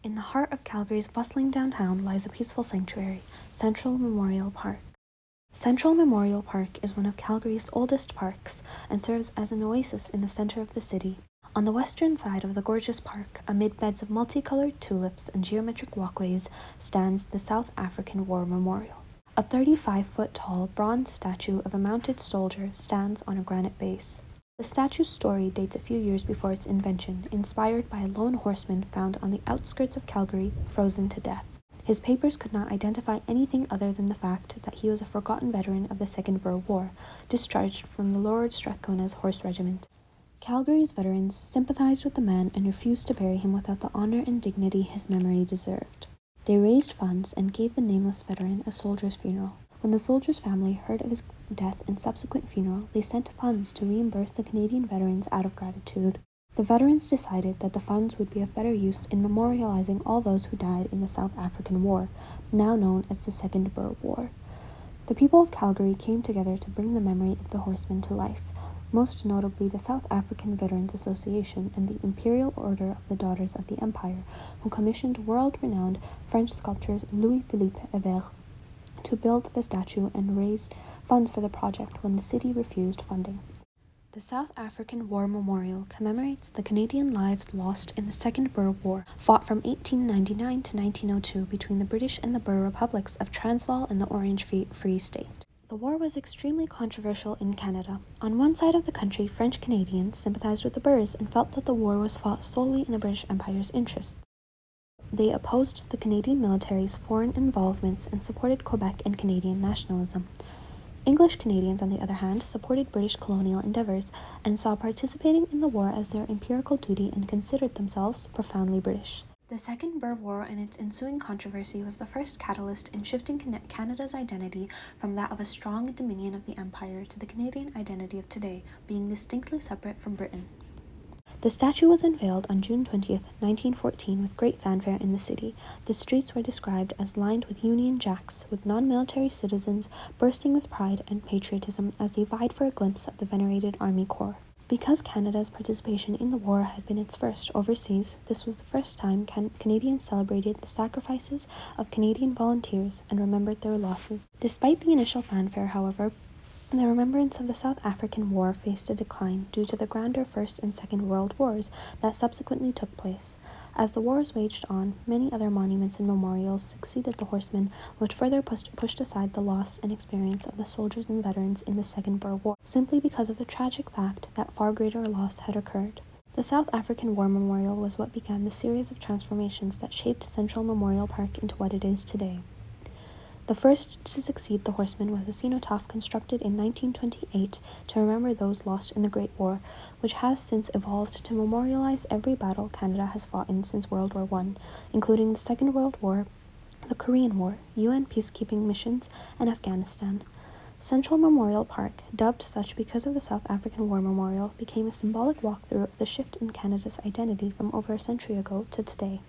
In the heart of Calgary's bustling downtown lies a peaceful sanctuary, Central Memorial Park. Central Memorial Park is one of Calgary's oldest parks and serves as an oasis in the center of the city. On the western side of the gorgeous park, amid beds of multicolored tulips and geometric walkways, stands the South African War Memorial. A 35-foot-tall bronze statue of a mounted soldier stands on a granite base. The statue's story dates a few years before its invention, inspired by a lone horseman found on the outskirts of Calgary, frozen to death. His papers could not identify anything other than the fact that he was a forgotten veteran of the Second Boer War, discharged from the Lord Strathcona's Horse Regiment. Calgary's veterans sympathized with the man and refused to bury him without the honor and dignity his memory deserved. They raised funds and gave the nameless veteran a soldier's funeral. When the soldier's family heard of his death and subsequent funeral, they sent funds to reimburse the Canadian veterans out of gratitude. The veterans decided that the funds would be of better use in memorializing all those who died in the South African War, now known as the Second Boer War. The people of Calgary came together to bring the memory of the horsemen to life, most notably the South African Veterans Association and the Imperial Order of the Daughters of the Empire, who commissioned world-renowned French sculptor Louis-Philippe Hébert to build the statue and raised funds for the project when the city refused funding. The South African War Memorial commemorates the Canadian lives lost in the Second Boer War, fought from 1899 to 1902 between the British and the Boer republics of Transvaal and the Orange Free State. The war was extremely controversial in Canada. On one side of the country, French Canadians sympathized with the Boers and felt that the war was fought solely in the British Empire's interests. They opposed the Canadian military's foreign involvements and supported Quebec and Canadian nationalism. English Canadians, on the other hand, supported British colonial endeavours and saw participating in the war as their empirical duty and considered themselves profoundly British. The Second Boer War and its ensuing controversy was the first catalyst in shifting Canada's identity from that of a strong dominion of the Empire to the Canadian identity of today, being distinctly separate from Britain. The statue was unveiled on June 20, 1914, with great fanfare in the city. The streets were described as lined with Union Jacks, with non-military citizens bursting with pride and patriotism as they vied for a glimpse of the venerated Army Corps. Because Canada's participation in the war had been its first overseas, this was the first time Canadians celebrated the sacrifices of Canadian volunteers and remembered their losses. Despite the initial fanfare, however, the remembrance of the South African War faced a decline due to the grander First and Second World Wars that subsequently took place. As the wars waged on, many other monuments and memorials succeeded the horsemen, which further pushed aside the loss and experience of the soldiers and veterans in the Second Boer War, simply because of the tragic fact that far greater loss had occurred. The South African War Memorial was what began the series of transformations that shaped Central Memorial Park into what it is today. The first to succeed the horsemen was a cenotaph constructed in 1928 to remember those lost in the Great War, which has since evolved to memorialize every battle Canada has fought in since World War I, including the Second World War, the Korean War, UN peacekeeping missions, and Afghanistan. Central Memorial Park, dubbed such because of the South African War Memorial, became a symbolic walkthrough of the shift in Canada's identity from over a century ago to today.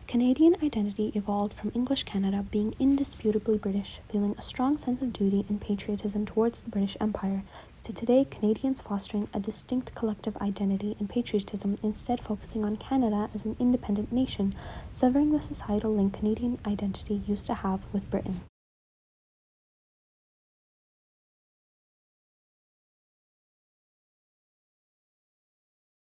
Canadian identity evolved from English Canada being indisputably British, feeling a strong sense of duty and patriotism towards the British Empire, to today Canadians fostering a distinct collective identity and patriotism, instead focusing on Canada as an independent nation, severing the societal link Canadian identity used to have with Britain.